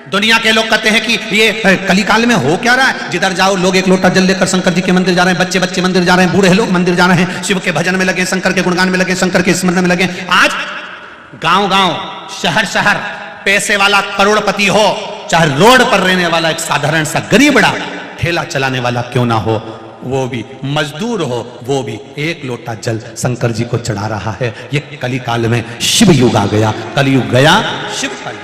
दुनिया के लोग कहते हैं कि ये कलिकाल में हो क्या रहा है, जिधर जाओ लोग एक लोटा जल लेकर शंकर जी के मंदिर जा रहे हैं, बच्चे बच्चे मंदिर जा रहे हैं, बूढ़े लोग मंदिर जा रहे हैं, शिव के भजन में लगे, शंकर के गुणगान में लगे, शंकर के स्मरण में लगे। आज गांव गांव शहर शहर पैसे वाला करोड़पति हो, चाहे रोड पर रहने वाला एक साधारण सा गरीबड़ा ठेला चलाने वाला क्यों ना हो, वो भी मजदूर हो, वो भी एक लोटा जल शंकर जी को चढ़ा रहा है। ये कलिकाल में शिव युग आ गया, कलयुग गया, शिव का युग।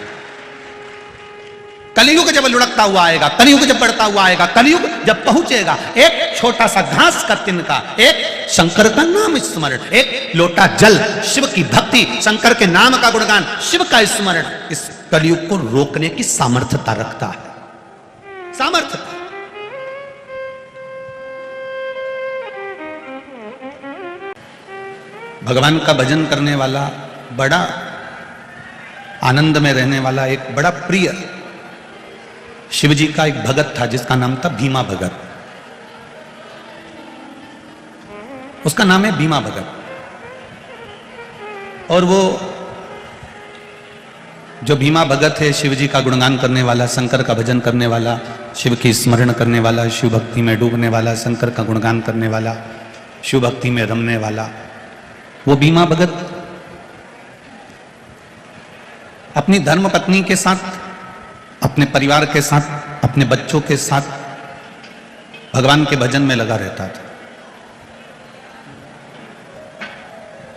कलयुग जब लुढ़कता हुआ आएगा, कलयुग जब बढ़ता हुआ आएगा, कलयुग जब पहुंचेगा, एक छोटा सा घास का तिनका, एक शंकर का नाम स्मरण, एक लोटा जल, शिव की भक्ति, शंकर के नाम का गुणगान, शिव का स्मरण, इस कलयुग को रोकने की सामर्थ्यता रखता है। सामर्थ्यता। भगवान का भजन करने वाला, बड़ा आनंद में रहने वाला, एक बड़ा प्रिय शिव जी का एक भगत था जिसका नाम था भीमा भगत। उसका नाम है भीमा भगत। और वो जो भीमा भगत है, शिव जी का गुणगान करने वाला, शंकर का भजन करने वाला, शिव की स्मरण करने वाला, शिव भक्ति में डूबने वाला, शंकर का गुणगान करने वाला, शिव भक्ति में रमने वाला, वो भीमा भगत अपनी धर्म पत्नी के साथ, अपने परिवार के साथ, अपने बच्चों के साथ भगवान के भजन में लगा रहता था।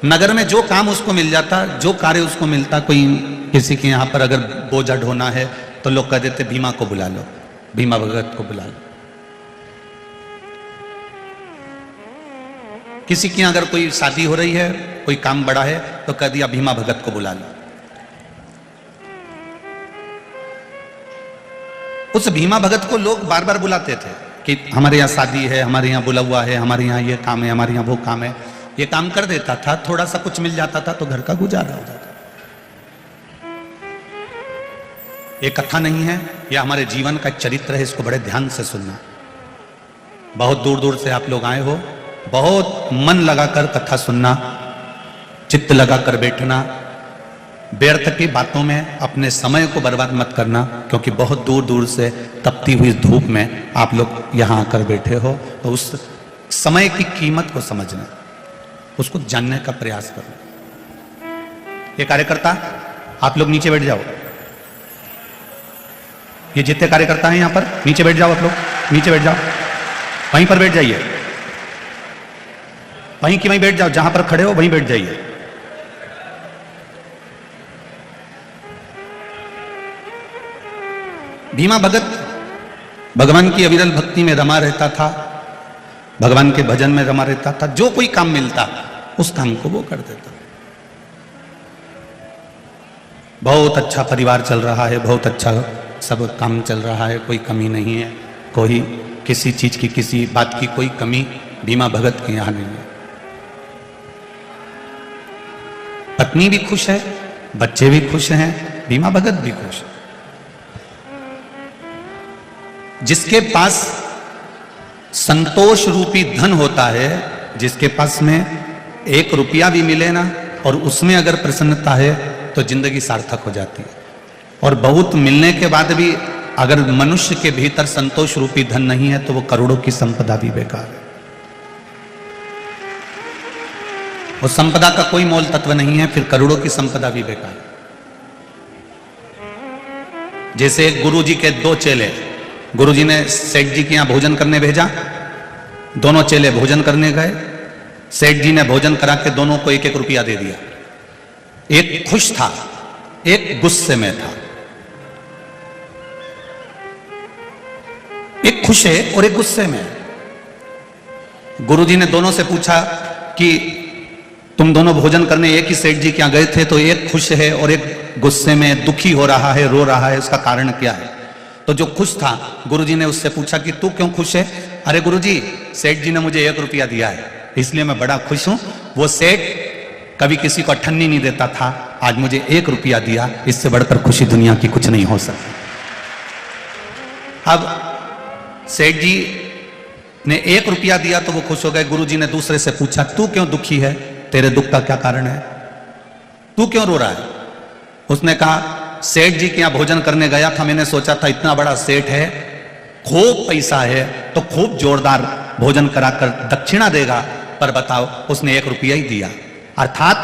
नगर में जो काम उसको मिल जाता, जो कार्य उसको मिलता, कोई किसी के यहां पर अगर बोझा ढोना है तो लोग कह देते भीमा को बुला लो, भीमा भगत को बुला लो। किसी के अगर कोई शादी हो रही है, कोई काम बड़ा है तो कह दिया भीमा भगत को बुला लो। उस भीमा भगत को लोग बार बार बुलाते थे कि हमारे यहाँ शादी है, हमारे यहाँ बुला हुआ है, हमारे यहाँ ये काम है, हमारे यहाँ वो काम है। ये काम कर देता था, थोड़ा सा कुछ मिल जाता था तो घर का गुजारा हो जाता। ये कथा नहीं है, यह हमारे जीवन का चरित्र है, इसको बड़े ध्यान से सुनना। बहुत दूर दूर से आप लोग आए हो, बहुत मन लगाकर कथा सुनना, चित्त लगाकर बैठना, व्यर्थ की बातों में अपने समय को बर्बाद मत करना, क्योंकि बहुत दूर दूर से तपती हुई धूप में आप लोग यहाँ आकर बैठे हो, तो उस समय की कीमत को समझना, उसको जानने का प्रयास करो। ये कार्यकर्ता, आप लोग नीचे बैठ जाओ। ये जितने कार्यकर्ता हैं यहाँ पर, नीचे बैठ जाओ। आप लोग नीचे बैठ जाओ, वहीं पर बैठ जाइए, वहीं की वहीं बैठ जाओ, जहां पर खड़े हो वहीं बैठ जाइए। भीमा भगत भगवान की अविरल भक्ति में रमा रहता था, भगवान के भजन में रमा रहता था। जो कोई काम मिलता उस काम को वो कर देता। बहुत अच्छा परिवार चल रहा है, बहुत अच्छा सब काम चल रहा है, कोई कमी नहीं है, कोई किसी चीज की, किसी बात की कोई कमी भीमा भगत के यहां नहीं है। पत्नी भी खुश है, बच्चे भी खुश हैं, भीमा भगत भी खुश है। जिसके पास संतोष रूपी धन होता है, जिसके पास में 1 रुपया भी मिले ना और उसमें अगर प्रसन्नता है तो जिंदगी सार्थक हो जाती है। और बहुत मिलने के बाद भी अगर मनुष्य के भीतर संतोष रूपी धन नहीं है तो वो करोड़ों की संपदा भी बेकार है। वो संपदा का कोई मोल तत्व नहीं है, फिर करोड़ों की संपदा भी बेकार है। जैसे गुरुजी के 2 चेले, गुरुजी ने सेठ जी के यहां भोजन करने भेजा, दोनों चेले भोजन करने गए, सेठ जी ने भोजन करा के दोनों को 1-1 रुपया दे दिया। एक खुश था, एक गुस्से में था। एक खुश है और एक गुस्से में। गुरुजी ने दोनों से पूछा कि तुम दोनों भोजन करने एक ही सेठ जी के यहां गए थे, तो एक खुश है और एक गुस्से में, दुखी हो रहा है, रो रहा है, उसका कारण क्या है? तो जो खुश था, गुरुजी ने उससे पूछा कि तू क्यों खुश है? अरे गुरुजी, सेठ जी ने मुझे 1 रुपया दिया है, इसलिए मैं बड़ा खुश हूं। वो सेठ कभी किसी को अठन्नी नहीं देता था, आज मुझे 1 रुपया दिया, इससे बढ़कर खुशी दुनिया की कुछ नहीं हो सकती। अब सेठ जी ने 1 रुपया दिया तो वो खुश हो गए। गुरुजी ने दूसरे से पूछा, तू क्यों दुखी है? तेरे दुख का क्या कारण है? तू क्यों रो रहा है? उसने कहा, सेठ जी के यहाँ भोजन करने गया था। मैंने सोचा था इतना बड़ा सेठ है, खूब पैसा है, तो खूब जोरदार भोजन कराकर दक्षिणा देगा, पर बताओ उसने 1 रुपया ही दिया। अर्थात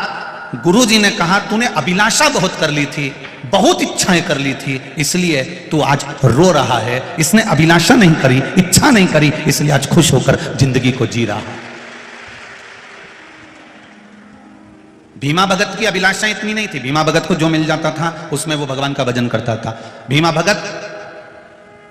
गुरुजी ने कहा तूने अभिलाषा बहुत कर ली थी, बहुत इच्छाएं कर ली थी, इसलिए तू आज रो रहा है। इसने अभिलाषा नहीं करी, इच्छा नहीं करी, इसलिए आज खुश होकर जिंदगी को जी रहा है। भीमा भगत की अभिलाषा इतनी नहीं थी। भीमा भगत को जो मिल जाता था उसमें वो भगवान का भजन करता था। भीमा भगत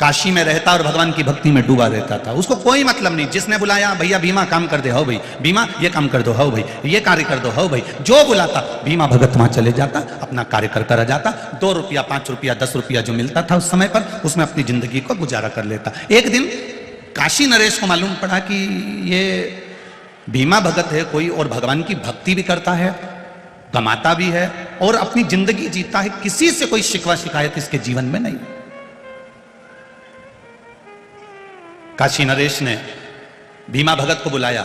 काशी में रहता और भगवान की भक्ति में डूबा रहता था। उसको कोई मतलब नहीं, जिसने बुलाया भैया भीमा काम कर दे, हो भाई भीमा ये काम कर दो, हो भाई ये कार्य कर दो, हो भाई, जो बुलाता भीमा भगत वहां चले जाता, अपना कार्य करता रह जाता। 2 रुपया 5 रुपया 10 रुपया जो मिलता था उस समय पर, उसमें अपनी जिंदगी को गुजारा कर लेता। एक दिन काशी नरेश को मालूम पड़ा कि ये भीमा भगत है कोई, और भगवान की भक्ति भी करता है, कमाता भी है और अपनी जिंदगी जीता है, किसी से कोई शिकवा शिकायत इसके जीवन में नहीं। काशी नरेश ने भीमा भगत को बुलाया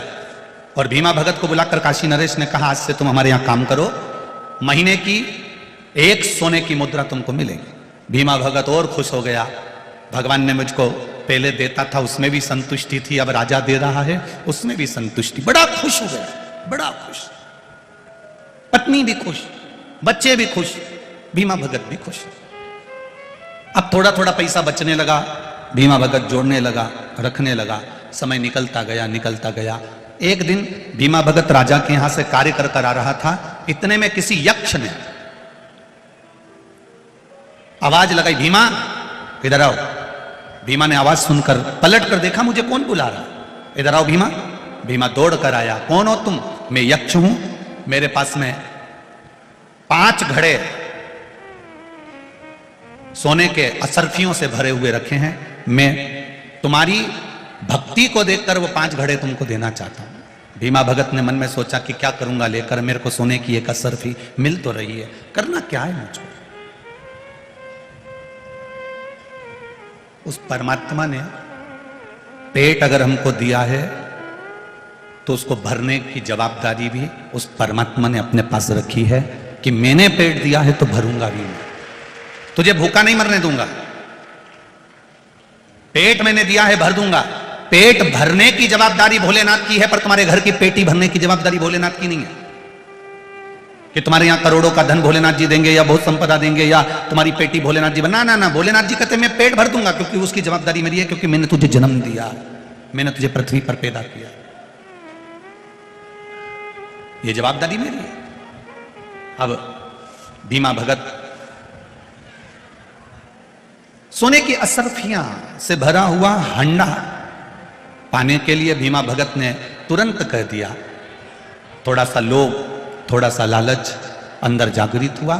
और भीमा भगत को बुलाकर काशी नरेश ने कहा आज से तुम हमारे यहां काम करो, महीने की 1 सोने की मुद्रा तुमको मिलेगी। भीमा भगत और खुश हो गया, भगवान ने मुझको पहले देता था उसमें भी संतुष्टि थी, अब राजा दे रहा है उसमें भी संतुष्टि। बड़ा खुश हो गया, बड़ा खुश, पत्नी भी खुश, बच्चे भी खुश, भीमा भगत भी खुश। अब थोड़ा थोड़ा पैसा बचने लगा, भीमा भगत जोड़ने लगा, रखने लगा, समय निकलता गया निकलता गया। एक दिन भीमा भगत राजा के यहां से कार्य कर आ रहा था, इतने में किसी यक्ष ने आवाज लगाई, भीमा इधर आओ। भीमा ने आवाज सुनकर पलट कर देखा, मुझे कौन बुला रहा, इधर आओ भीमा। भीमा दौड़ कर आया, कौन हो तुम? मैं यक्ष हूं, मेरे पास में 5 घड़े सोने के असरफियों से भरे हुए रखे हैं, मैं तुम्हारी भक्ति को देखकर वो 5 घड़े तुमको देना चाहता हूं। भीमा भगत ने मन में सोचा कि क्या करूंगा लेकर, मेरे को सोने की एक असरफी मिल तो रही है, करना क्या है मुझको। उस परमात्मा ने पेट अगर हमको दिया है तो उसको भरने की जवाबदारी भी उस परमात्मा ने अपने पास रखी है कि मैंने पेट दिया है तो भरूंगा भी मैं, तुझे भूखा नहीं मरने दूंगा। पेट मैंने दिया है, भर दूंगा। पेट भरने की जवाबदारी भोलेनाथ की है, पर तुम्हारे घर की पेटी भरने की जवाबदारी भोलेनाथ की नहीं है कि तुम्हारे यहां करोड़ों का धन भोलेनाथ जी देंगे या बहुत संपदा देंगे या तुम्हारी पेटी भोलेनाथ जी ना ना ना, भोलेनाथ जी कहते मैं पेट भर दूंगा, क्योंकि उसकी जवाबदारी मेरी है, क्योंकि मैंने तुझे जन्म दिया, मैंने तुझे पृथ्वी पर पैदा किया, ये जवाबदारी मेरी है। अब भीमा भगत सोने की असरफियां से भरा हुआ हंडा पाने के लिए भीमा भगत ने तुरंत कह दिया। थोड़ा सा लोभ, थोड़ा सा लालच अंदर जागृत हुआ,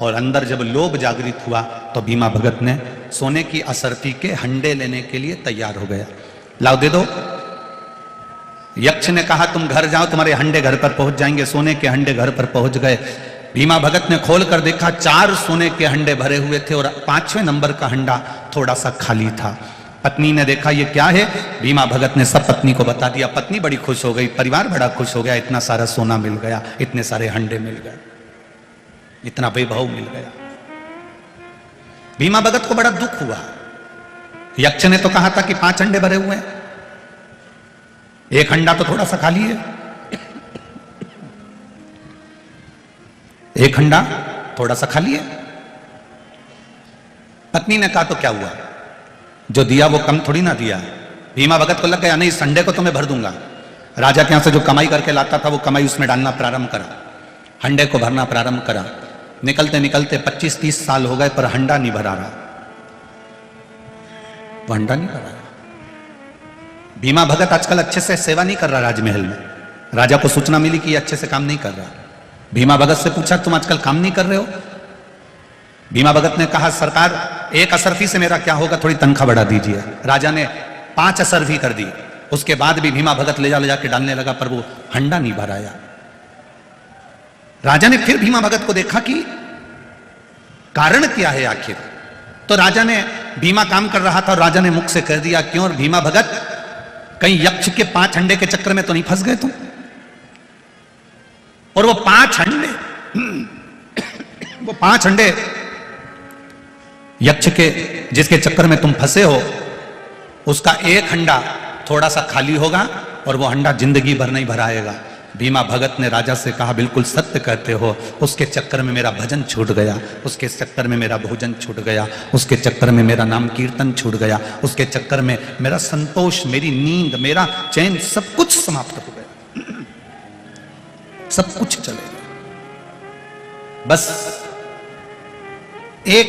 और अंदर जब लोभ जागृत हुआ तो भीमा भगत ने सोने की असरफी के हंडे लेने के लिए तैयार हो गया। लाओ दे दो। यक्ष ने कहा तुम घर जाओ, तुम्हारे हंडे घर पर पहुंच जाएंगे। सोने के हंडे घर पर पहुंच गए। भीमा भगत ने खोल कर देखा, 4 सोने के हंडे भरे हुए थे और 5वें नंबर का हंडा थोड़ा सा खाली था। पत्नी ने देखा ये क्या है, भीमा भगत ने सब पत्नी को बता दिया। पत्नी बड़ी खुश हो गई, परिवार बड़ा खुश हो गया, इतना सारा सोना मिल गया, इतने सारे हंडे मिल गए, इतना वैभव मिल गया। भीमा भगत को बड़ा दुख हुआ। यक्ष ने तो कहा था कि 5 हंडे भरे हुए हैं, एक हंडा तो थोड़ा सा खाली है, एक हंडा थोड़ा सा खाली है। पत्नी ने कहा तो क्या हुआ, जो दिया वो कम थोड़ी ना दिया। भीमा भगत को लग गया नहीं, संडे को तो मैं भर दूंगा। राजा के यहां से जो कमाई करके लाता था वो कमाई उसमें डालना प्रारंभ करा, हंडे को भरना प्रारंभ करा। निकलते निकलते 25-30 साल हो गए पर हंडा नहीं भरा रहा, वो हंडा नहीं भरा रहा। भीमा भगत आजकल अच्छे से सेवा नहीं कर रहा राजमहल में। राजा को सूचना मिली कि ये अच्छे से काम नहीं कर रहा। भीमा भगत से पूछा तुम आजकल काम नहीं कर रहे हो? भीमा भगत ने कहा सरकार 1 असरफी से मेरा क्या होगा, थोड़ी तनख्वाह बढ़ा दीजिए। राजा ने 5 असरफी कर दी। उसके बाद भी भीमा भगत ले जाके डालने लगा, पर वो हंडा नहीं भराया। राजा ने फिर भीमा भगत को देखा कि कारण क्या है आखिर। तो राजा ने, भीमा काम कर रहा था और राजा ने मुख से कह दिया क्यों भीमा भगत, कहीं यक्ष के 5 हंडे के चक्कर में तो नहीं फंस गए तुम? और वो 5 हंडे यक्ष के जिसके चक्कर में तुम फंसे हो, उसका एक हंडा थोड़ा सा खाली होगा और वो हंडा जिंदगी भर नहीं भराएगा। भीमा भगत ने राजा से कहा, बिल्कुल सत्य कहते हो, उसके चक्कर में मेरा भजन छूट गया, उसके चक्कर में मेरा भोजन छूट गया, उसके चक्कर में मेरा नाम कीर्तन छूट गया, उसके चक्कर में मेरा संतोष, मेरी नींद, मेरा चैन, सब कुछ समाप्त हो गया, सब कुछ चले गया। बस एक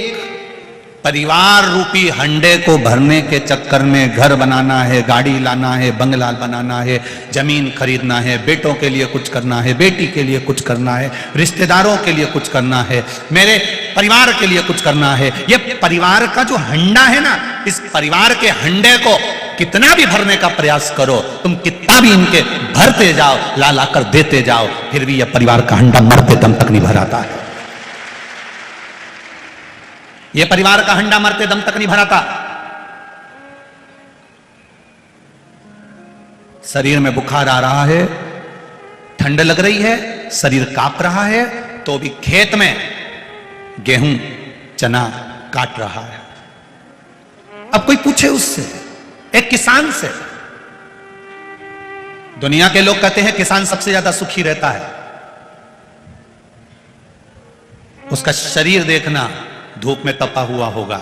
परिवार रूपी हंडे को भरने के चक्कर में घर बनाना है, गाड़ी लाना है, बंगला बनाना है, जमीन खरीदना है, बेटों के लिए कुछ करना है, बेटी के लिए कुछ करना है, रिश्तेदारों के लिए कुछ करना है, मेरे परिवार के लिए कुछ करना है। ये परिवार का जो हंडा है ना, इस परिवार के हंडे को कितना भी भरने का प्रयास करो, तुम कितना भी इनके भरते जाओ, ला ला कर देते जाओ, फिर भी यह परिवार का हंडा मरते दम तक नहीं भराता है। ये परिवार का हंडा मरते दम तक नहीं भराता। शरीर में बुखार आ रहा है, ठंड लग रही है, शरीर कांप रहा है, तो भी खेत में गेहूं चना काट रहा है। अब कोई पूछे उससे, एक किसान से, दुनिया के लोग कहते हैं किसान सबसे ज्यादा सुखी रहता है। उसका शरीर देखना, धूप में तपा हुआ होगा,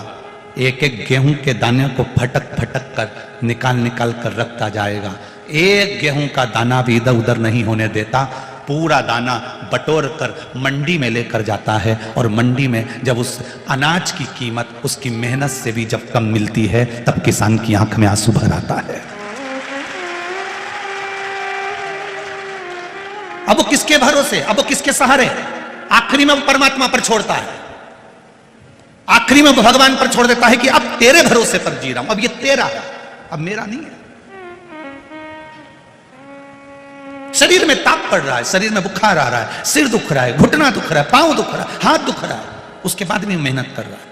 एक एक गेहूं के दाने को फटक फटक कर निकाल निकाल कर रखता जाएगा, एक गेहूं का दाना भी इधर उधर नहीं होने देता, पूरा दाना बटोर कर मंडी में लेकर जाता है, और मंडी में जब उस अनाज की कीमत उसकी मेहनत से भी जब कम मिलती है, तब किसान की आंख में आंसू भर आता है। अब वो किसके भरोसे, अब वो किसके सहारे? आखिरी में वो परमात्मा पर छोड़ता है, आखिरी में भगवान पर छोड़ देता है कि अब तेरे भरोसे पर जी रहा हूं, अब ये तेरा है, अब मेरा नहीं है। शरीर में ताप पड़ रहा है, शरीर में बुखार आ रहा है, सिर दुख रहा है, घुटना दुख रहा है, पांव दुख रहा है, हाथ दुख रहा है, उसके बाद भी मेहनत कर रहा है,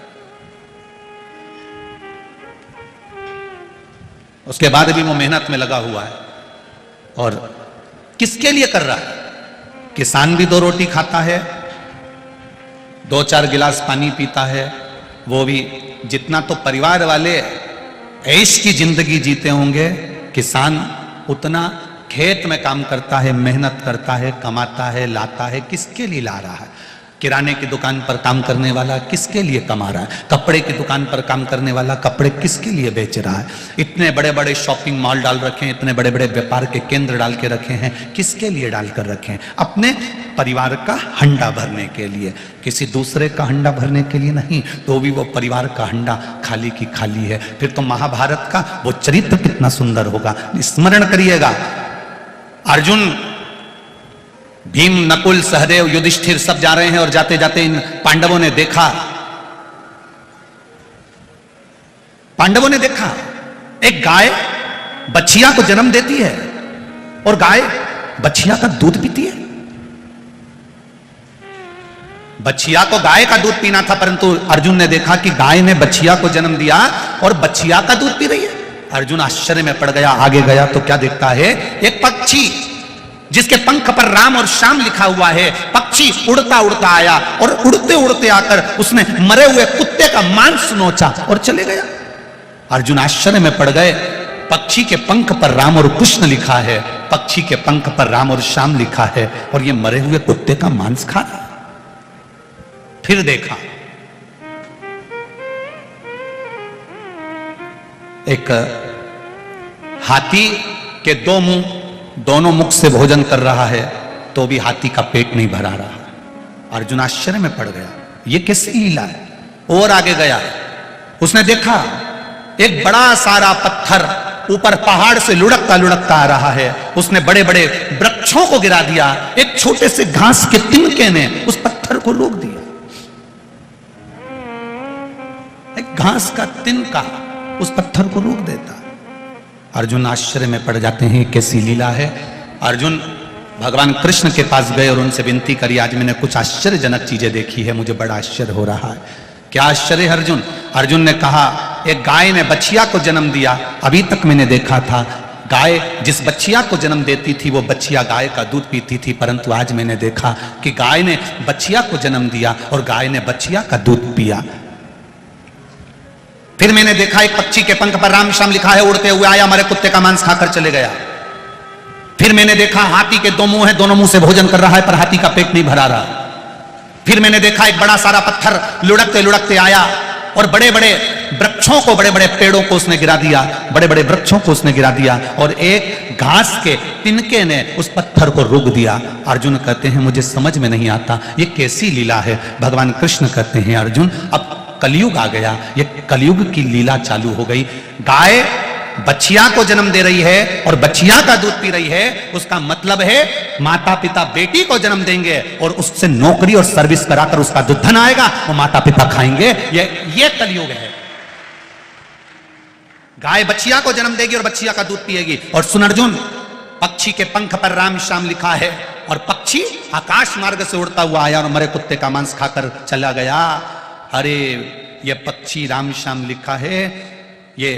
उसके बाद भी वो मेहनत में लगा हुआ है। और किसके लिए कर रहा है? किसान भी 2 रोटी खाता है, 2-4 गिलास पानी पीता है, वो भी जितना तो परिवार वाले ऐश की जिंदगी जीते होंगे, किसान उतना खेत में काम करता है, मेहनत करता है, कमाता है, लाता है। किसके लिए ला रहा है? किराने की दुकान पर काम करने वाला किसके लिए कमा रहा है? कपड़े की दुकान पर काम करने वाला कपड़े किसके लिए बेच रहा है? इतने बड़े बड़े शॉपिंग मॉल डाल रखे हैं, इतने बड़े बड़े व्यापार के केंद्र डाल के रखे हैं, किसके लिए डाल कर रखे हैं? अपने परिवार का हंडा भरने के लिए, किसी दूसरे का हंडा भरने के लिए नहीं। तो भी वो परिवार का हंडा खाली की खाली है। फिर तो महाभारत का वो चरित्र कितना सुंदर होगा, स्मरण करिएगा। अर्जुन, भीम, नकुल, सहदेव, युधिष्ठिर सब जा रहे हैं, और जाते जाते इन पांडवों ने देखा एक गाय बछिया को जन्म देती है, और गाय बछिया का दूध पीती है। बछिया को गाय का दूध पीना था, परंतु अर्जुन ने देखा कि गाय ने बछिया को जन्म दिया और बछिया का दूध पी रही है। अर्जुन आश्चर्य में पड़ गया। आगे गया तो क्या देखता है? एक पक्षी जिसके पंख पर राम और श्याम लिखा हुआ है। पक्षी उड़ता उड़ता आया और उड़ते उड़ते आकर उसने मरे हुए कुत्ते का मांस नोचा और चले गया। अर्जुन आश्चर्य में पड़ गए। पक्षी के पंख पर राम और कृष्ण लिखा है, पक्षी के पंख पर राम और श्याम लिखा है, और ये मरे हुए कुत्ते का मांस खा रहा। फिर देखा एक हाथी के 2 मुंह, दोनों मुख से भोजन कर रहा है, तो भी हाथी का पेट नहीं भरा रहा। अर्जुन आश्चर्य में पड़ गया, ये कैसी लीला है। और आगे गया, उसने देखा एक बड़ा सारा पत्थर ऊपर पहाड़ से लुढ़कता लुढ़कता आ रहा है। उसने बड़े बड़े वृक्षों को गिरा दिया, एक छोटे से घास के तिनके ने उस पत्थर को रोक दिया। एक घास का तिनका उस पत्थर को रोक देता। अर्जुन आश्चर्य में पड़ जाते हैं, कैसी लीला है। अर्जुन भगवान कृष्ण के पास गए और उनसे विनती करी, आज मैंने कुछ आश्चर्यजनक चीजें देखी है, मुझे बड़ा आश्चर्य हो रहा है। क्या आश्चर्य अर्जुन? अर्जुन ने कहा, एक गाय ने बछिया को जन्म दिया। अभी तक मैंने देखा था गाय जिस बछिया को जन्म देती थी वो बछिया गाय का दूध पीती थी, परंतु आज मैंने देखा कि गाय ने बछिया को जन्म दिया और गाय ने बछिया का दूध पिया। फिर मैंने देखा एक पक्षी के पंख पर राम श्याम लिखा है, उड़ते हुए आया, मरे कुत्ते का मांस खाकर चले गया। फिर मैंने देखा हाथी के दो मुंह है, दोनों मुंह से भोजन कर रहा है, पर हाथी का पेट नहीं भरा रहा। फिर मैंने देखा एक बड़ा सारा पत्थर लुढ़कते लुढ़कते आया और बड़े बड़े वृक्षों को, बड़े बड़े पेड़ों को उसने गिरा दिया, बड़े बड़े वृक्षों को उसने गिरा दिया, और एक घास के तिनके ने उस पत्थर को रोक दिया। अर्जुन कहते हैं मुझे समझ में नहीं आता ये कैसी लीला है। भगवान कृष्ण कहते हैं अर्जुन अब कलयुग आ गया, ये कलयुग की लीला चालू हो गई। गाय बच्चिया को जन्म दे रही है और बच्चिया का दूध पी रही है, उसका मतलब है माता पिता बेटी को जन्म देंगे और उससे नौकरी और सर्विस कराकर उसका जो धन आएगा वो माता पिता खाएंगे। ये कलयुग है। गाय बच्चिया को जन्म देगी और बच्चिया का दूध पिएगी। और सुन अर्जुन, पक्षी के पंख पर राम श्याम लिखा है और पक्षी आकाश मार्ग से उड़ता हुआ आया और मरे कुत्ते का मांस खाकर चला गया। अरे ये पक्षी राम श्याम लिखा है, ये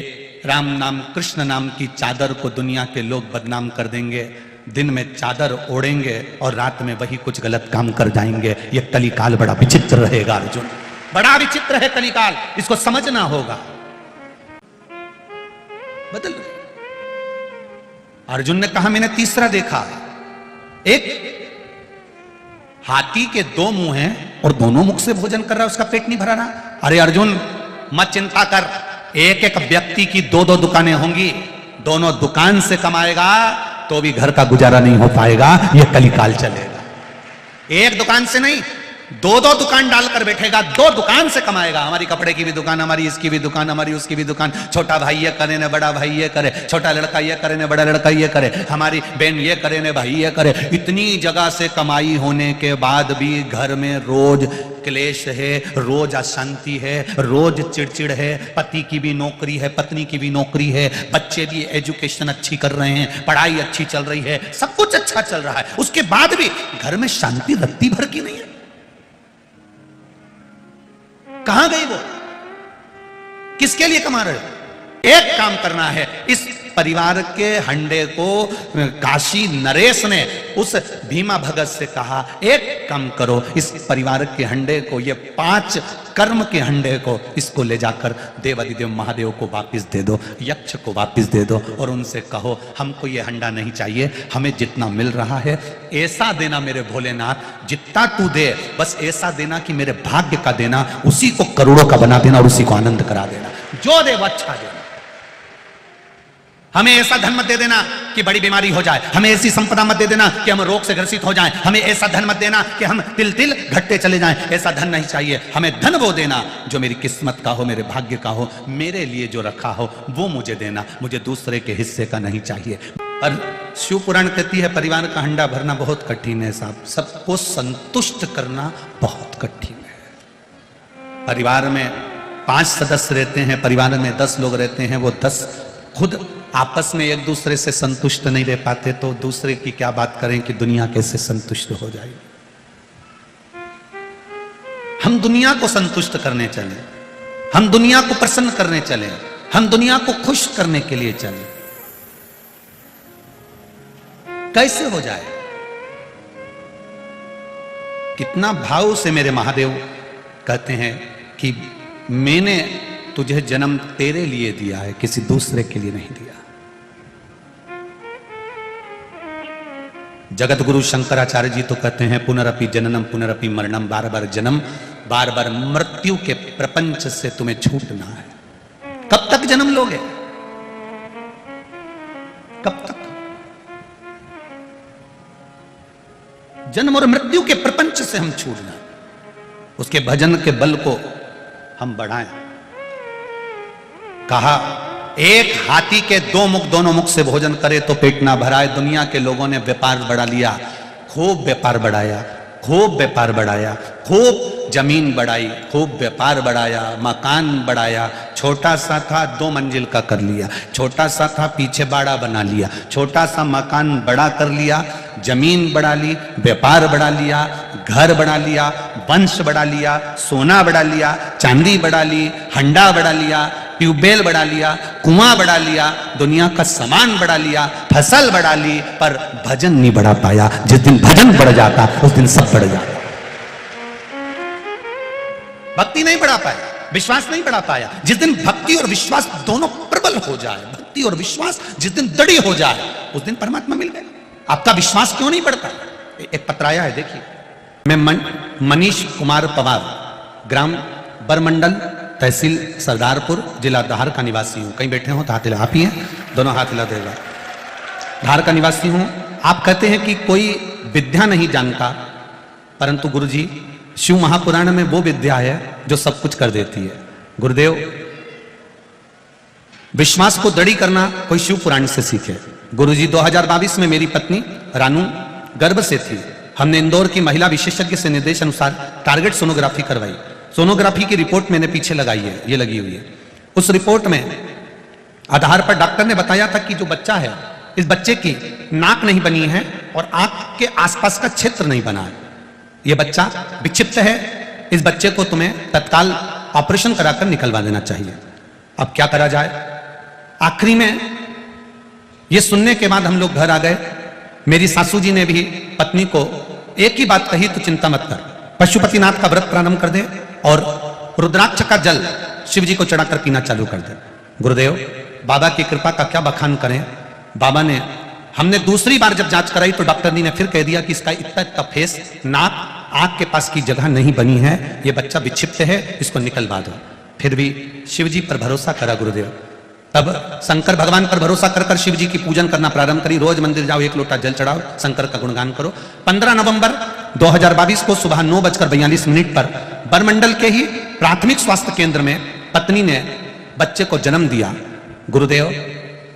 राम नाम कृष्ण नाम की चादर को दुनिया के लोग बदनाम कर देंगे। दिन में चादर ओढ़ेंगे और रात में वही कुछ गलत काम कर जाएंगे। ये कलिकाल बड़ा विचित्र रहेगा अर्जुन, बड़ा विचित्र है कलिकाल, इसको समझना होगा। बदल अर्जुन ने कहा मैंने तीसरा देखा, एक हाथी के दो मुंह हैं और दोनों मुख से भोजन कर रहा है, उसका पेट नहीं भरा रहा। अरे अर्जुन मत चिंता कर, एक एक व्यक्ति की दो दो दुकानें होंगी, दोनों दुकान से कमाएगा तो भी घर का गुजारा नहीं हो पाएगा। यह कलिकाल चलेगा। एक दुकान से नहीं, दो दो दुकान डालकर बैठेगा, दो दुकान से कमाएगा। हमारी कपड़े की भी दुकान, हमारी इसकी भी दुकान, हमारी उसकी भी दुकान। छोटा भाई ये करे ने बड़ा भाई ये करे, छोटा लड़का ये करे ने बड़ा लड़का ये करे, हमारी बहन ये करे ने भाई ये करे। इतनी जगह से कमाई होने के बाद भी घर में रोज क्लेश है, रोज अशांति है, रोज चिड़चिड़ है। पति की भी नौकरी है, पत्नी की भी नौकरी है, बच्चे भी एजुकेशन अच्छी कर रहे हैं, पढ़ाई अच्छी चल रही है, सब कुछ अच्छा चल रहा है, उसके बाद भी घर में शांति रत्ती भर की नहीं है। कहां गई वो? किसके लिए कमा रहे हो? एक काम करना है, इस परिवार के हंडे को काशी नरेश ने उस भीमा भगत से कहा एक काम करो, इस परिवार के हंडे को, ये 5 कर्म के हंडे को, इसको ले जाकर देवादिदेव महादेव को वापस दे दो, यक्ष को वापस दे दो और उनसे कहो हमको ये हंडा नहीं चाहिए, हमें जितना मिल रहा है ऐसा देना मेरे भोलेनाथ, जितना तू दे बस ऐसा देना कि मेरे भाग्य का देना, उसी को करोड़ों का बना देना और उसी को आनंद करा देना, जो दे वो अच्छा देना। हमें ऐसा धन मत दे देना कि बड़ी बीमारी हो जाए, हमें ऐसी संपदा मत दे देना कि हम रोग से ग्रसित हो जाएं, हमें ऐसा धन मत देना कि हम तिल तिल घटते चले जाएं, ऐसा धन नहीं चाहिए। हमें धन वो देना जो मेरी किस्मत का हो, मेरे भाग्य का हो, मेरे लिए जो रखा हो वो मुझे देना, मुझे दूसरे के हिस्से का नहीं चाहिए। और शिव पुराण कहती है परिवार का हंडा भरना बहुत कठिन है साहब, सबको संतुष्ट करना बहुत कठिन है। परिवार में 5 सदस्य रहते हैं, परिवार में 10 लोग रहते हैं, वो 10 खुद आपस में एक दूसरे से संतुष्ट नहीं रह पाते तो दूसरे की क्या बात करें कि दुनिया कैसे संतुष्ट हो जाएगी। हम दुनिया को संतुष्ट करने चले, हम दुनिया को प्रसन्न करने चले, हम दुनिया को खुश करने के लिए चले, कैसे हो जाए? कितना भाव से मेरे महादेव कहते हैं कि मैंने तुझे जन्म तेरे लिए दिया है, किसी दूसरे के लिए नहीं दिया। जगत गुरु शंकराचार्य जी तो कहते हैं पुनरपि जननम पुनरपि मरणम, बार बार जन्म बार बार मृत्यु के प्रपंच से तुम्हें छूटना है। कब तक जन्म लोगे? कब तक? जन्म और मृत्यु के प्रपंच से हम छूटना, उसके भजन के बल को हम बढ़ाएं। कहा एक हाथी के 2 मुख, दोनों मुख से भोजन करे तो पेट ना भराए। दुनिया के लोगों ने व्यापार बढ़ा लिया, खूब व्यापार बढ़ाया, खूब व्यापार बढ़ाया, खूब जमीन बढ़ाई, खूब व्यापार बढ़ाया, मकान बढ़ाया। छोटा सा था 2 मंजिल का कर लिया, छोटा सा था पीछे बाड़ा बना लिया, छोटा सा मकान बड़ा कर लिया, जमीन बढ़ा ली, व्यापार बढ़ा लिया, घर बढ़ा लिया, वंश बढ़ा लिया, सोना बढ़ा लिया, चांदी बढ़ा ली, हंडा बढ़ा लिया, ट्यूबवेल बढ़ा लिया, कुआं बढ़ा लिया, दुनिया का सामान बढ़ा लिया, फसल बढ़ा ली, पर भजन नहीं बढ़ा पाया। जिस दिन भजन बढ़ जाता उस दिन सब बढ़ जाता। भक्ति नहीं बढ़ा पाया। विश्वास नहीं बढ़ा पाया। जिस दिन भक्ति और विश्वास दोनों प्रबल हो जाए, भक्ति और विश्वास जिस दिन दृढ़ हो जाए, उस दिन परमात्मा मिल गए। आपका विश्वास क्यों नहीं बढ़ता? एक पत्र आया है, देखिए। मैं मनीष कुमार पवार, ग्राम बरमंडल, तहसील सरदारपुर, जिला धार का निवासी हूं। कहीं बैठे हो तो हाथ हिला, आप ही हैं, दोनों हाथ हिला देगा। धार का निवासी हूं। आप कहते हैं कि कोई विद्या नहीं जानता, परंतु गुरुजी शिव महापुराण में वो विद्या है जो सब कुछ कर देती है। गुरुदेव, विश्वास को दृढ़ करना कोई शिव पुराण से सीखे। गुरुजी 2022 में मेरी पत्नी रानू गर्भ से थी। हमने इंदौर की महिला विशेषज्ञ से निर्देश अनुसार टारगेट सोनोग्राफी करवाई। सोनोग्राफी की रिपोर्ट मैंने पीछे लगाई है, ये लगी हुई है। उस रिपोर्ट में आधार पर डॉक्टर ने बताया था कि जो बच्चा है, इस बच्चे की नाक नहीं बनी है और आंख के आसपास का क्षेत्र नहीं बना है। यह बच्चा विक्षिप्त है। इस बच्चे को तुम्हें तत्काल ऑपरेशन कराकर निकलवा देना चाहिए। अब क्या करा जाए? आखिरी में यह सुनने के बाद हम लोग घर आ गए। मेरी सासू जी ने भी पत्नी को एक ही बात कही, तो चिंता मत कर, पशुपतिनाथ का व्रत प्रारंभ कर दे और रुद्राक्ष का जल शिव जी को चढ़ाकर पीना चालू कर दे। गुरुदेव, बाबा की कृपा का क्या बखान करें। बाबा ने, हमने दूसरी बार जब जांच कराई तो डॉक्टर ने फिर कह दिया कि इसका इतना फेस, नाक, आंख के पास की जगह नहीं बनी है, यह बच्चा विक्षिप्त है, इसको निकलवा दो। फिर भी शिव जी पर भरोसा करा गुरुदेव। तब शंकर भगवान पर भरोसा कर कर शिव जी की पूजन करना प्रारंभ करी। रोज मंदिर जाओ, एक लोटा जल चढ़ाओ, शंकर का गुणगान करो। 15 नवंबर 2022 को सुबह 9:42 पर बरमंडल के ही प्राथमिक स्वास्थ्य केंद्र में पत्नी ने बच्चे को जन्म दिया। गुरुदेव,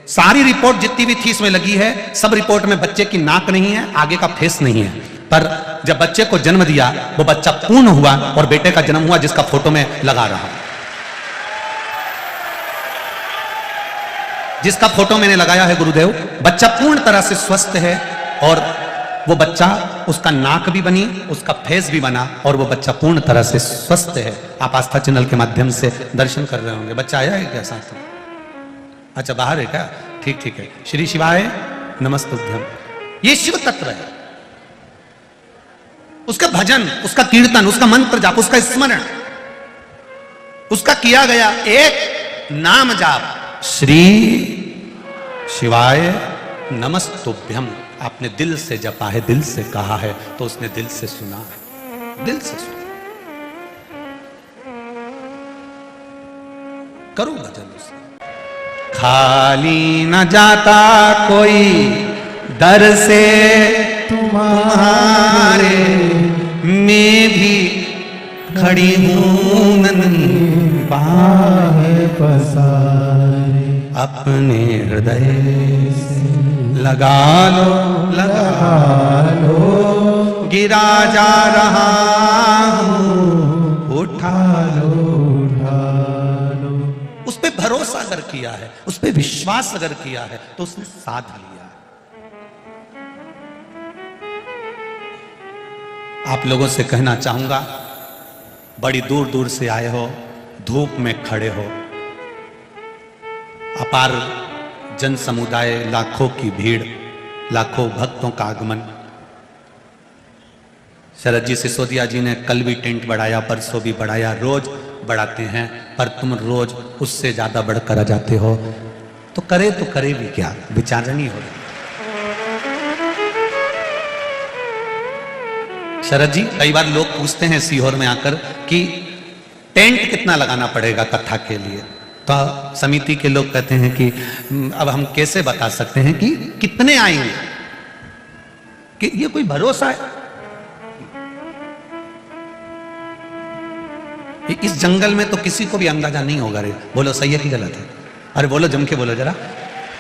सारी रिपोर्ट जितनी भी थी इसमें लगी है, सब रिपोर्ट में बच्चे की नाक नहीं है, आगे का फेस नहीं है, पर जब बच्चे को जन्म दिया वो बच्चा पूर्ण हुआ और बेटे का जन्म हुआ, जिसका फोटो में लगा रहा हूं, जिसका फोटो मैंने लगाया है। गुरुदेव, बच्चा पूर्ण तरह से स्वस्थ है और वो बच्चा, उसका नाक भी बनी, उसका फेस भी बना और वो बच्चा पूर्ण तरह से स्वस्थ है। आप आस्था चैनल के माध्यम से दर्शन कर रहे होंगे। बच्चा आया है क्या साथ में? अच्छा, बाहर है क्या? ठीक ठीक है। श्री शिवाय नमस्तुभ्यम। ये शिव तत्व है। उसका भजन, उसका कीर्तन, उसका मंत्र जाप, उसका स्मरण, उसका किया गया एक नाम जाप, श्री शिवाय नमस्तुभ्यम, आपने दिल से जपा है, दिल से कहा है, तो उसने दिल से सुना है, दिल से सुना। करो भजन उसका। खाली न जाता कोई दर से तुम्हारे, मैं भी खड़ी हूं नन्ही बाहें पसारे, अपने हृदय से लगा लो, गिरा जा रहा हूं, उठा लो। उस पे भरोसा अगर किया है, उस पे विश्वास अगर किया है, तो उसने साथ लिया। आप लोगों से कहना चाहूंगा, बड़ी दूर दूर से आए हो, धूप में खड़े हो, अपार जन समुदाय, लाखों की भीड़, लाखों भक्तों का आगमन। शरद जी सिसोदिया जी ने कल भी टेंट बढ़ाया, परसों भी बढ़ाया, रोज बढ़ाते हैं, पर तुम रोज उससे ज्यादा बढ़कर आ जाते हो, तो करे भी क्या? विचार नहीं हो रहा। शरद जी, कई बार लोग पूछते हैं सीहोर में आकर कि टेंट कितना लगाना पड़ेगा कथा के लिए, तो समिति के लोग कहते हैं कि अब हम कैसे बता सकते हैं कि कितने आएंगे, कि ये कोई भरोसा है? इस जंगल में तो किसी को भी अंदाजा नहीं होगा। रे बोलो, सही है कि गलत है? अरे बोलो, जम के बोलो जरा।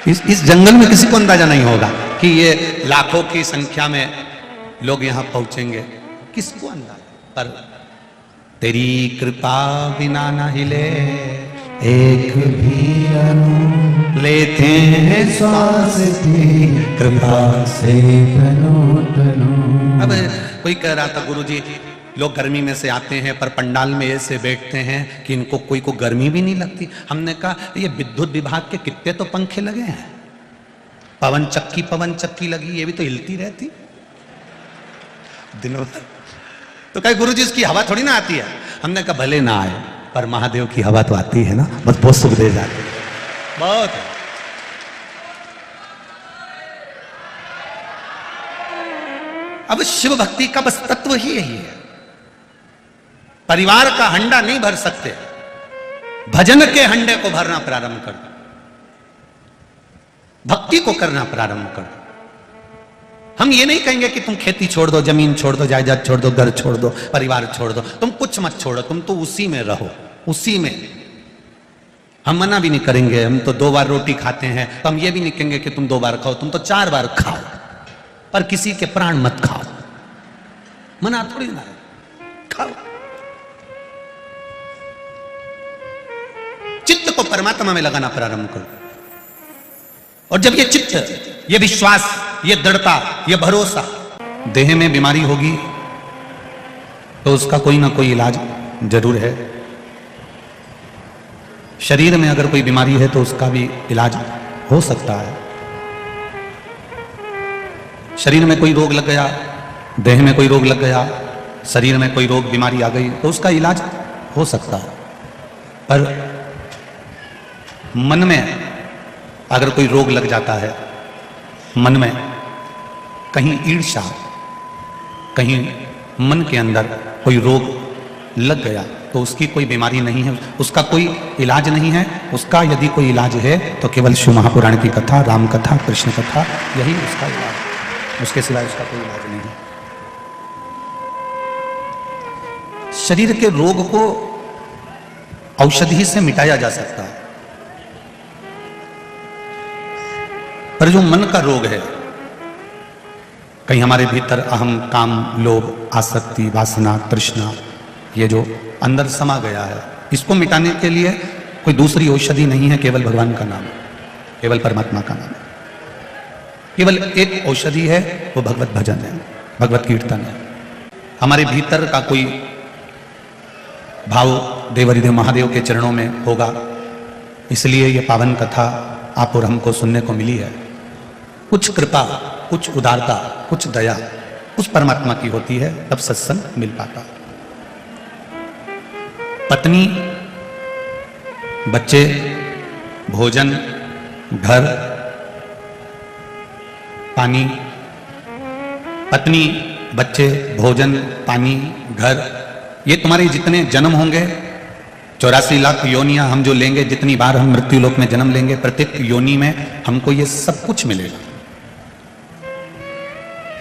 इस जंगल में किसी को अंदाजा नहीं होगा कि ये लाखों की संख्या में लोग यहां पहुंचेंगे। किसको अंदाजा? पर तेरी कृपा बिना न हिले एक भी अनु, लेते हैं श्वास की कृपा से तनो तनो। अब कोई कह रहा था, गुरुजी लोग गर्मी में से आते हैं पर पंडाल में ऐसे बैठते हैं कि इनको कोई को गर्मी भी नहीं लगती। हमने कहा, ये विद्युत विभाग के कितने तो पंखे लगे हैं, पवन चक्की लगी, ये भी तो हिलती रहती दिनों भर। तो कहे गुरुजी इसकी हवा थोड़ी ना आती है। हमने कहा भले ना आए, पर महादेव की हवा तो आती है ना, बस बहुत सुख दे जाती है, बहुत। अब शिव भक्ति का बस तत्व ही यही है। परिवार का हंडा नहीं भर सकते, भजन के हंडे को भरना प्रारंभ कर दो, भक्ति को करना प्रारंभ कर दो। हम ये नहीं कहेंगे कि तुम खेती छोड़ दो, जमीन छोड़ दो, जायदाद छोड़ दो, घर छोड़ दो, परिवार छोड़ दो, तुम कुछ मत छोड़ो, तुम तो उसी में रहो, उसी में। हम मना भी नहीं करेंगे, हम तो 2 बार रोटी खाते हैं, तो हम ये भी नहीं कहेंगे कि तुम 2 बार खाओ, तुम तो 4 बार खाओ, पर किसी के प्राण मत खाओ, मना थोड़ी ना है, खाओ। चित्त को परमात्मा में लगाना प्रारंभ करो, और जब ये चित्त, ये विश्वास, ये दृढ़ता, ये भरोसा, देह में बीमारी होगी तो उसका कोई ना कोई इलाज जरूर है। शरीर में अगर कोई बीमारी है तो उसका भी इलाज हो सकता है। शरीर में कोई रोग लग गया, देह में कोई रोग लग गया, शरीर में कोई रोग बीमारी आ गई तो उसका इलाज हो सकता है। पर मन में अगर कोई रोग लग जाता है, मन में कहीं ईर्ष्या, कहीं मन के अंदर कोई रोग लग गया तो उसकी कोई बीमारी नहीं है, उसका कोई इलाज नहीं है। उसका यदि कोई इलाज है तो केवल शिव महापुराण की कथा, राम कथा, कृष्ण कथा, यही उसका इलाज है, उसके सिवाय उसका कोई इलाज नहीं है। शरीर के रोग को औषधि से मिटाया जा सकता है, पर जो मन का रोग है, कहीं हमारे भीतर अहम, काम, लोभ, आसक्ति, वासना, तृष्णा, ये जो अंदर समा गया है, इसको मिटाने के लिए कोई दूसरी औषधि नहीं है, केवल भगवान का नाम, केवल परमात्मा का नाम। केवल एक औषधि है, वो भगवत भजन है, भगवत कीर्तन है। हमारे भीतर का कोई भाव देवरिदेव महादेव के चरणों में होगा, इसलिए ये पावन कथा आप और हमको सुनने को मिली है। कुछ कृपा, कुछ उदारता, कुछ दया उस परमात्मा की होती है, तब सत्संग मिल पाता। पत्नी, बच्चे, भोजन, घर, पानी, पत्नी, बच्चे, भोजन, पानी, घर, ये तुम्हारे जितने जन्म होंगे, 84 लाख योनियां हम जो लेंगे, जितनी बार हम मृत्यु लोक में जन्म लेंगे, प्रत्येक योनि में हमको ये सब कुछ मिलेगा।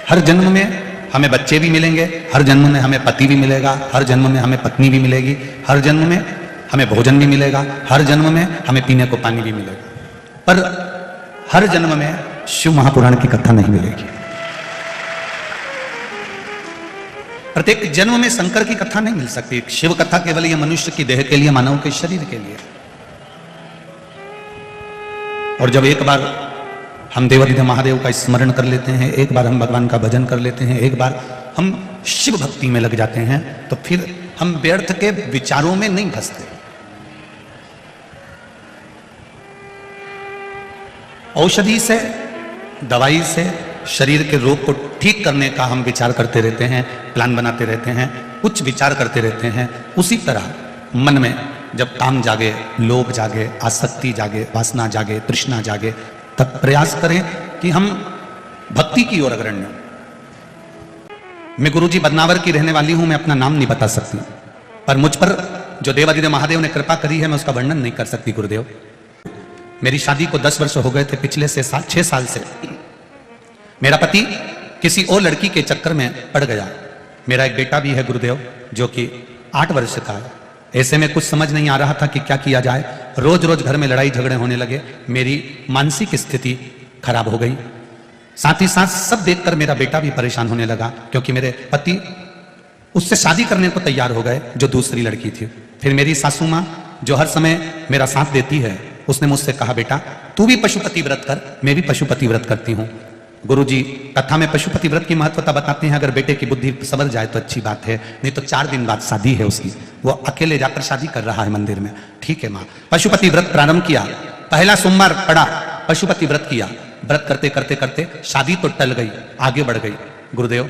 हर जन्म में हमें बच्चे भी मिलेंगे, हर जन्म में हमें पति भी मिलेगा, हर जन्म में हमें पत्नी भी मिलेगी, हर जन्म में हमें भोजन भी मिलेगा, हर जन्म में हमें पीने को पानी भी मिलेगा, पर हर जन्म में शिव महापुराण की कथा नहीं मिलेगी। प्रत्येक जन्म में शंकर की कथा नहीं मिल सकती। शिव कथा केवल ये मनुष्य की देह के लिए, मानव के शरीर के लिए। और जब एक बार हम देवाधिदेव महादेव का स्मरण कर लेते हैं, एक बार हम भगवान का भजन कर लेते हैं, एक बार हम शिव भक्ति में लग जाते हैं, तो फिर हम व्यर्थ के विचारों में नहीं फंसते। औषधि से, दवाई से शरीर के रोग को ठीक करने का हम विचार करते रहते हैं, प्लान बनाते रहते हैं, कुछ विचार करते रहते हैं। उसी तरह मन में जब काम जागे, लोभ जागे, आसक्ति जागे, वासना जागे, तृष्णा जागे, तब प्रयास करें कि हम भक्ति की ओर अग्रणी हों। मैं गुरुजी बदनावर की रहने वाली हूं, मैं अपना नाम नहीं बता सकती, पर मुझ पर जो देवाधिदेव महादेव ने कृपा करी है, मैं उसका वर्णन नहीं कर सकती। गुरुदेव, मेरी शादी को 10 वर्ष हो गए थे, पिछले से 6 साल से मेरा पति किसी और लड़की के चक्कर में पड़ गया। मेरा एक बेटा भी है गुरुदेव, जो कि 8 वर्ष का है। ऐसे में कुछ समझ नहीं आ रहा था कि क्या किया जाए। रोज रोज घर में लड़ाई झगड़े होने लगे, मेरी मानसिक स्थिति खराब हो गई। साथ ही साथ सब देखकर मेरा बेटा भी परेशान होने लगा, क्योंकि मेरे पति उससे शादी करने को तैयार हो गए, जो दूसरी लड़की थी। फिर मेरी सासू माँ, जो हर समय मेरा साथ देती है, उसने मुझसे कहा, बेटा तू भी पशुपति व्रत कर, मैं भी पशुपति व्रत करती हूँ। गुरुजी कथा में पशुपति व्रत की महत्वता बताते हैं। अगर बेटे की बुद्धि संवर जाए तो अच्छी बात है, नहीं तो 4 दिन बाद शादी है उसकी, वो अकेले जाकर शादी कर रहा है मंदिर में। ठीक है माँ। पशुपति व्रत प्रारंभ किया, पहला सोमवार पड़ा, पशुपति व्रत किया। व्रत करते करते करते शादी तो टल गई, आगे बढ़ गई। गुरुदेव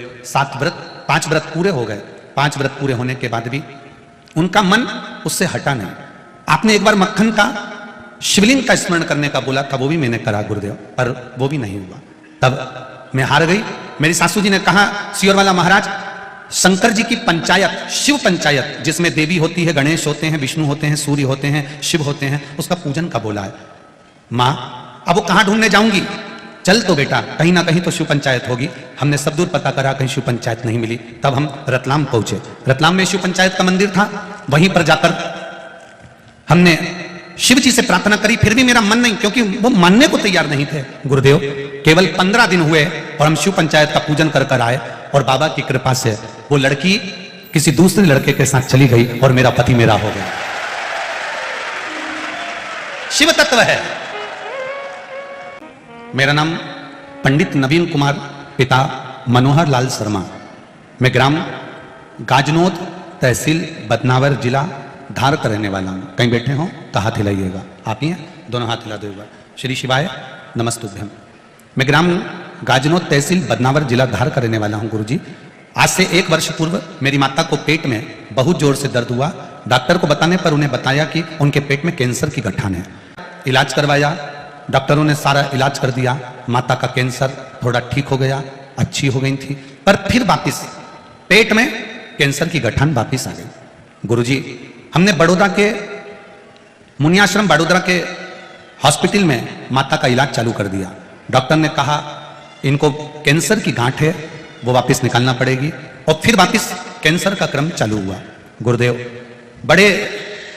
5 व्रत पूरे हो गए। 5 व्रत पूरे होने के बाद भी उनका मन उससे हटा नहीं। आपने एक बार मक्खन का शिवलिंग का स्मरण करने का बोला था, वो भी मैंने करा गुरुदेव, पर वो भी नहीं हुआ। तब मैं हार गई। मेरी सासू जी ने कहा, सियोर वाला महाराज, शंकर जी की पंचायत, शिव पंचायत, जिसमें देवी होती है, गणेश होते हैं, विष्णु होते हैं, सूर्य होते हैं, शिव होते हैं, उसका पूजन का बोला है। माँ अब वो कहां ढूंढने जाऊंगी? चल तो बेटा, कहीं ना कहीं तो शिव पंचायत होगी। हमने सब दूर पता करा, कहीं शिव पंचायत नहीं मिली। तब हम रतलाम पहुंचे। रतलाम में शिव पंचायत का मंदिर था, वहीं पर जाकर हमने शिव जी से प्रार्थना करी। फिर भी मेरा मन नहीं, क्योंकि वो मानने को तैयार नहीं थे। गुरुदेव केवल 15 दिन हुए और हम शिव पंचायत का पूजन कर कर आए, और बाबा की कृपा से वो लड़की किसी दूसरे लड़के के साथ चली गई और मेरा पति मेरा हो गया। शिव तत्व है। मेरा नाम पंडित नवीन कुमार, पिता मनोहर लाल शर्मा। मैं ग्राम गाजनोद, तहसील बदनावर, जिला धार का रहने वाला हूं। कहीं बैठे हो तो हाथ हिलाइएगा। आप ही हैं? दोनों हाथ हिला देगा। श्री शिवाय नमस्तुभ्यम। मैं ग्राम गाजनोद, तहसील बदनावर, जिला धार का रहने वाला हूं। गुरुजी, आज से 1 वर्ष पूर्व मेरी माता को पेट में बहुत जोर से दर्द हुआ। डॉक्टर को बताने पर उन्हें बताया कि उनके पेट में कैंसर की गठान है। इलाज करवाया, डॉक्टरों ने सारा इलाज कर दिया। माता का कैंसर थोड़ा ठीक हो गया, अच्छी हो गई थी, पर फिर वापिस पेट में कैंसर की गठान वापिस आ गई। गुरुजी, हमने बड़ौदा के मुनियाश्रम बड़ोदरा के हॉस्पिटल में माता का इलाज चालू कर दिया। डॉक्टर ने कहा इनको कैंसर की गांठ है, वो वापस निकालना पड़ेगी, और फिर वापस कैंसर का क्रम चालू हुआ। गुरुदेव बड़े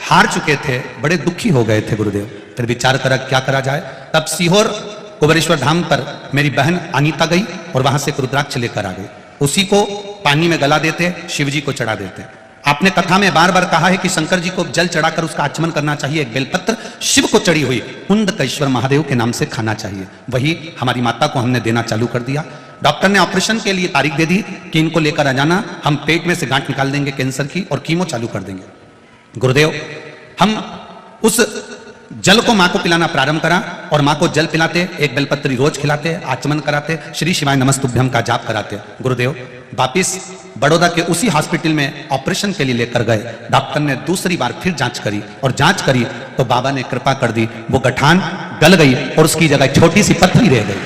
हार चुके थे, बड़े दुखी हो गए थे। गुरुदेव फिर विचार करा क्या करा जाए। तब सीहोर कुबेरेश्वर धाम पर मेरी बहन अनीता गई और वहां से एक रुद्राक्ष लेकर आ गई। उसी को पानी में गला देते, शिव जी को चढ़ा देते। आपने कथा में बार बार कहा है कि शंकर जी को जल चढ़ाकर उसका आचमन करना चाहिए। एक बेलपत्र शिव को चढ़ी हुई कुंडकेश्वर महादेव के नाम से खाना चाहिए। वही हमारी माता को हमने देना चालू कर दिया। डॉक्टर ने ऑपरेशन के लिए तारीख दे दी कि इनको लेकर आ जाना, हम पेट में से गांठ निकाल देंगे कैंसर की और कीमो चालू कर देंगे। गुरुदेव, हम उस जल को मां को पिलाना प्रारंभ करा और मां को जल पिलाते, एक बेलपत्री रोज खिलाते, आचमन कराते, श्री शिवाय नमस्तुभ्यम का जाप कराते। गुरुदेव वापिस बड़ौदा के उसी हॉस्पिटल में ऑपरेशन के लिए लेकर गए। डॉक्टर ने दूसरी बार फिर जांच करी और जांच करी तो बाबा ने कृपा कर दी, वो गठान गल गई और उसकी जगह छोटी सी पथरी रह गई।